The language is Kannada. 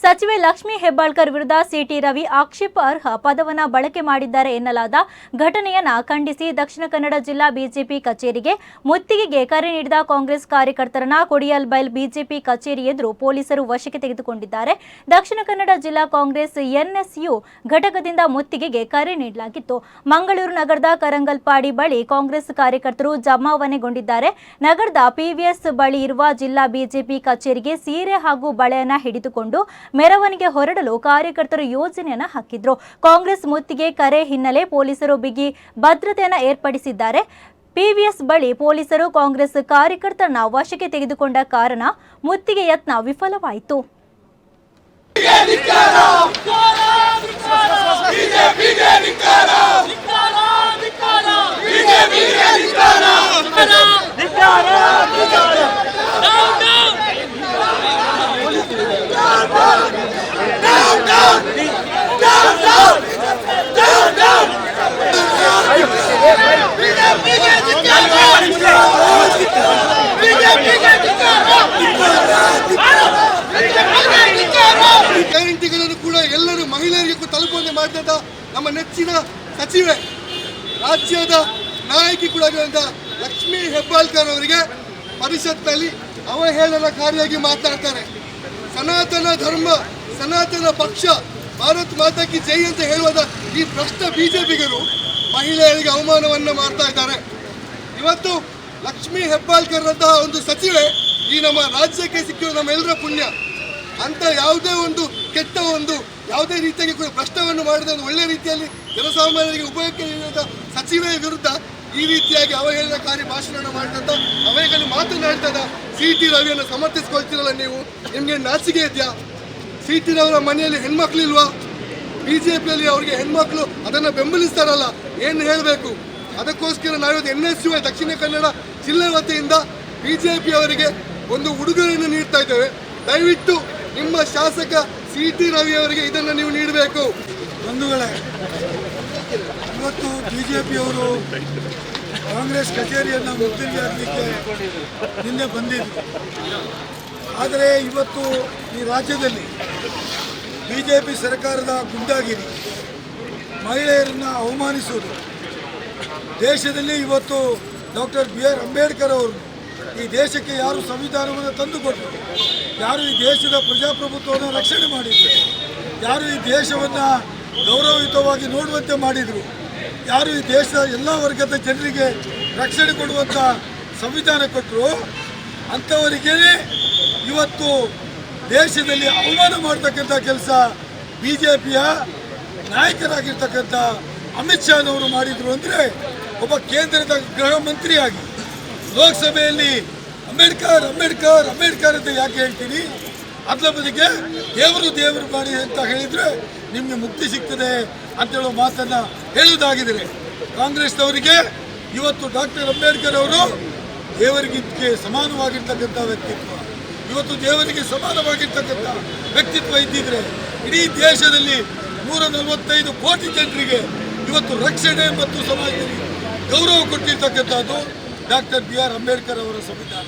ಸಚಿವೆ ಲಕ್ಷ್ಮೀ ಹೆಬ್ಬಾಳ್ಕರ್ ವಿರುದ್ಧ ಸಿಟಿ ರವಿ ಆಕ್ಷೇಪಾರ್ಹ ಪದವನ್ನು ಬಳಕೆ ಮಾಡಿದ್ದಾರೆ ಎನ್ನಲಾದ ಘಟನೆಯನ್ನ ಖಂಡಿಸಿ ದಕ್ಷಿಣ ಕನ್ನಡ ಜಿಲ್ಲಾ ಬಿಜೆಪಿ ಕಚೇರಿಗೆ ಮುತ್ತಿಗೆಗೆ ಕರೆ ನೀಡಿದ ಕಾಂಗ್ರೆಸ್ ಕಾರ್ಯಕರ್ತರನ್ನ ಕೊಡಿಯಲ್ಬೈಲ್ ಬಿಜೆಪಿ ಕಚೇರಿ ಎದುರು ಪೊಲೀಸರು ವಶಕ್ಕೆ ತೆಗೆದುಕೊಂಡಿದ್ದಾರೆ. ದಕ್ಷಿಣ ಕನ್ನಡ ಜಿಲ್ಲಾ ಕಾಂಗ್ರೆಸ್ ಎನ್ಎಸ್ಯು ಘಟಕದಿಂದ ಮುತ್ತಿಗೆಗೆ ಕರೆ ನೀಡಲಾಗಿತ್ತು. ಮಂಗಳೂರು ನಗರದ ಕರಂಗಲ್ಪಾಡಿ ಬಳಿ ಕಾಂಗ್ರೆಸ್ ಕಾರ್ಯಕರ್ತರು ಜಮಾವಣೆಗೊಂಡಿದ್ದಾರೆ. ನಗರದ ಪಿವಿಎಸ್ ಬಳಿ ಇರುವ ಜಿಲ್ಲಾ ಬಿಜೆಪಿ ಕಚೇರಿಗೆ ಸೀರೆ ಹಾಗೂ ಬಳೆಯನ್ನ ಹಿಡಿದುಕೊಂಡು ಮೆರವಣಿಗೆ ಹೊರಡಲು ಕಾರ್ಯಕರ್ತರು ಯೋಜನೆಯನ್ನ ಹಾಕಿದ್ರು. ಕಾಂಗ್ರೆಸ್ ಮುತ್ತಿಗೆ ಕರೆ ಹಿನ್ನೆಲೆ ಪೊಲೀಸರು ಬಿಗಿ ಭದ್ರತೆಯನ್ನು ಏರ್ಪಡಿಸಿದ್ದಾರೆ. ಪಿವಿಎಸ್ ಬಳಿ ಪೊಲೀಸರು ಕಾಂಗ್ರೆಸ್ ಕಾರ್ಯಕರ್ತರನ್ನ ವಶಕ್ಕೆ ತೆಗೆದುಕೊಂಡ ಕಾರಣ ಮುತ್ತಿಗೆ ಯತ್ನ ವಿಫಲವಾಯಿತು. ಗ್ಯಾರಂಟಿಗಳನ್ನು ಕೂಡ ಎಲ್ಲರೂ ಮಹಿಳೆಯರಿಗೂ ತಲುಪುವಂತೆ ಮಾಡಿದ ನಮ್ಮ ನೆಚ್ಚಿನ ಸಚಿವೆ, ರಾಜ್ಯದ ನಾಯಕಿ ಕೂಡ ಆಗಿರುವಂತಹ ಲಕ್ಷ್ಮೀ ಹೆಬ್ಬಾಳ್ಕರ್ ಅವರಿಗೆ ಪರಿಷತ್ನಲ್ಲಿ ಅವಹೇಳನಕಾರಿಯಾಗಿ ಮಾತನಾಡ್ತಾರೆ. ಸನಾತನ ಧರ್ಮ, ಸನಾತನ ಪಕ್ಷ, ಭಾರತ್ ಮಾತಾ ಕಿ ಜೈ ಅಂತ ಹೇಳುವಾಗ ಈ ಭ್ರಷ್ಟ ಬಿಜೆಪಿಗರು ಮಹಿಳೆಯರಿಗೆ ಅವಮಾನವನ್ನು ಮಾಡ್ತಾ ಇದ್ದಾರೆ. ಇವತ್ತು ಲಕ್ಷ್ಮೀ ಹೆಬ್ಬಾಳ್ಕರ್ ಅಂತಹ ಒಂದು ಸಚಿವೆ ಈ ನಮ್ಮ ರಾಜ್ಯಕ್ಕೆ ಸಿಕ್ಕಿರೋ ನಮ್ಮೆಲ್ಲರ ಪುಣ್ಯ. ಅಂತ ಯಾವುದೇ ಒಂದು ಕೆಟ್ಟ ಯಾವುದೇ ರೀತಿಯಾಗಿ ಕೂಡ ಭ್ರಷ್ಟವನ್ನು ಮಾಡಿದ ಒಂದು ಒಳ್ಳೆ ರೀತಿಯಲ್ಲಿ ಜನಸಾಮಾನ್ಯರಿಗೆ ಉಪಯೋಗಕ್ಕೆ ನೀಡಿದ ಸಚಿವೆಯ ವಿರುದ್ಧ ಈ ರೀತಿಯಾಗಿ ಅವಹೇಳನಕಾರಿ ಭಾಷಣ ಮಾಡಿದಂಥ ಅವಹೇಳನ ಮಾತನಾಡ್ತದ ಸಿಟಿ ರವಿಯನ್ನು ಸಮರ್ಥಿಸ್ಕೊಳ್ತಿರಲ್ಲ ನೀವು. ನಿಮಗೆ ನಾಚಿಕೆ ಇದೆಯಾ? ಸಿಟಿ ರವಿಯ ಮನೆಯಲ್ಲಿ ಹೆಣ್ಮಕ್ಳಿಲ್ವಾ? ಬಿಜೆಪಿಯಲ್ಲಿ ಅವರಿಗೆ ಹೆಣ್ಮಕ್ಳು ಅದನ್ನು ಬೆಂಬಲಿಸ್ತಾರಲ್ಲ, ಏನು ಹೇಳಬೇಕು? ಅದಕ್ಕೋಸ್ಕರ ನಾವಿವತ್ತು NSU ದಕ್ಷಿಣ ಕನ್ನಡ ಜಿಲ್ಲೆ ವತಿಯಿಂದ ಬಿಜೆಪಿ ಅವರಿಗೆ ಒಂದು ಉಡುಗೊರೆಯನ್ನು ನೀಡ್ತಾ ಇದ್ದೇವೆ. ದಯವಿಟ್ಟು ನಿಮ್ಮ ಶಾಸಕ ಸಿಟಿ ರವಿ ಅವರಿಗೆ ಇದನ್ನು ನೀವು ನೀಡಬೇಕು. ಬಂಧುಗಳೇ, ಇವತ್ತು ಬಿಜೆಪಿಯವರು ಕಾಂಗ್ರೆಸ್ ಕಚೇರಿಯನ್ನು ಮುತ್ತಿಗೆ ಹಾಕಲಿಕ್ಕೆ ನಿನ್ನೆ ಬಂದಿದ್ರು. ಆದರೆ ಇವತ್ತು ಈ ರಾಜ್ಯದಲ್ಲಿ ಬಿಜೆಪಿ ಸರ್ಕಾರದ ಗುಂಡಾಗಿರಿ, ಮಹಿಳೆಯರನ್ನು ಅವಮಾನಿಸುವುದು, ದೇಶದಲ್ಲಿ ಇವತ್ತು ಡಾಕ್ಟರ್ BR ಅಂಬೇಡ್ಕರ್ ಅವರು ಈ ದೇಶಕ್ಕೆ ಯಾರು ಸಂವಿಧಾನವನ್ನು ತಂದುಕೊಟ್ಟರು, ಯಾರು ಈ ದೇಶದ ಪ್ರಜಾಪ್ರಭುತ್ವವನ್ನು ರಕ್ಷಣೆ ಮಾಡಿದರು, ಯಾರು ಈ ದೇಶವನ್ನು ಗೌರವಯುತವಾಗಿ ನೋಡುವಂತೆ ಮಾಡಿದರು, ಯಾರು ಈ ದೇಶದ ಎಲ್ಲ ವರ್ಗದ ಜನರಿಗೆ ರಕ್ಷಣೆ ಕೊಡುವಂಥ ಸಂವಿಧಾನ ಕೊಟ್ಟರು, ಅಂಥವರಿಗೇ ಇವತ್ತು ದೇಶದಲ್ಲಿ ಅವಮಾನ ಮಾಡ್ತಕ್ಕಂಥ ಕೆಲಸ ಬಿಜೆಪಿಯ ನಾಯಕರಾಗಿರ್ತಕ್ಕಂಥ ಅಮಿತ್ ಶಾನವರು ಮಾಡಿದರು. ಅಂದರೆ ಒಬ್ಬ ಕೇಂದ್ರದ ಗೃಹ ಮಂತ್ರಿಯಾಗಿ ಲೋಕಸಭೆಯಲ್ಲಿ ಅಂಬೇಡ್ಕರ್ ಅಂಬೇಡ್ಕರ್ ಅಂಬೇಡ್ಕರ್ ಅಂತ ಯಾಕೆ ಹೇಳ್ತೀನಿ? ಅದರ ಬದಿಗೆ ದೇವರು ಮಾಡಿ ಅಂತ ಹೇಳಿದರೆ ನಿಮಗೆ ಮುಕ್ತಿ ಸಿಗ್ತದೆ ಅಂತೇಳೋ ಮಾತನ್ನು ಹೇಳುವುದಾಗಿದ್ದರೆ, ಕಾಂಗ್ರೆಸ್ನವರಿಗೆ ಇವತ್ತು ಡಾಕ್ಟರ್ ಅಂಬೇಡ್ಕರ್ ಅವರು ದೇವರಿಗೆ ಸಮಾನವಾಗಿರ್ತಕ್ಕಂಥ ವ್ಯಕ್ತಿತ್ವ, ಇವತ್ತು ದೇವರಿಗೆ ಸಮಾನವಾಗಿರ್ತಕ್ಕಂಥ ವ್ಯಕ್ತಿತ್ವ ಇದ್ದಿದ್ರೆ ಇಡೀ ದೇಶದಲ್ಲಿ 145 ಕೋಟಿ ಜನರಿಗೆ ಇವತ್ತು ರಕ್ಷಣೆ ಮತ್ತು ಸಮಾಜದಲ್ಲಿ ಗೌರವ ಕೊಟ್ಟಿರ್ತಕ್ಕಂಥದ್ದು ಡಾಕ್ಟರ್ BR ಅಂಬೇಡ್ಕರ್ ಅವರ ಸಂವಿಧಾನ.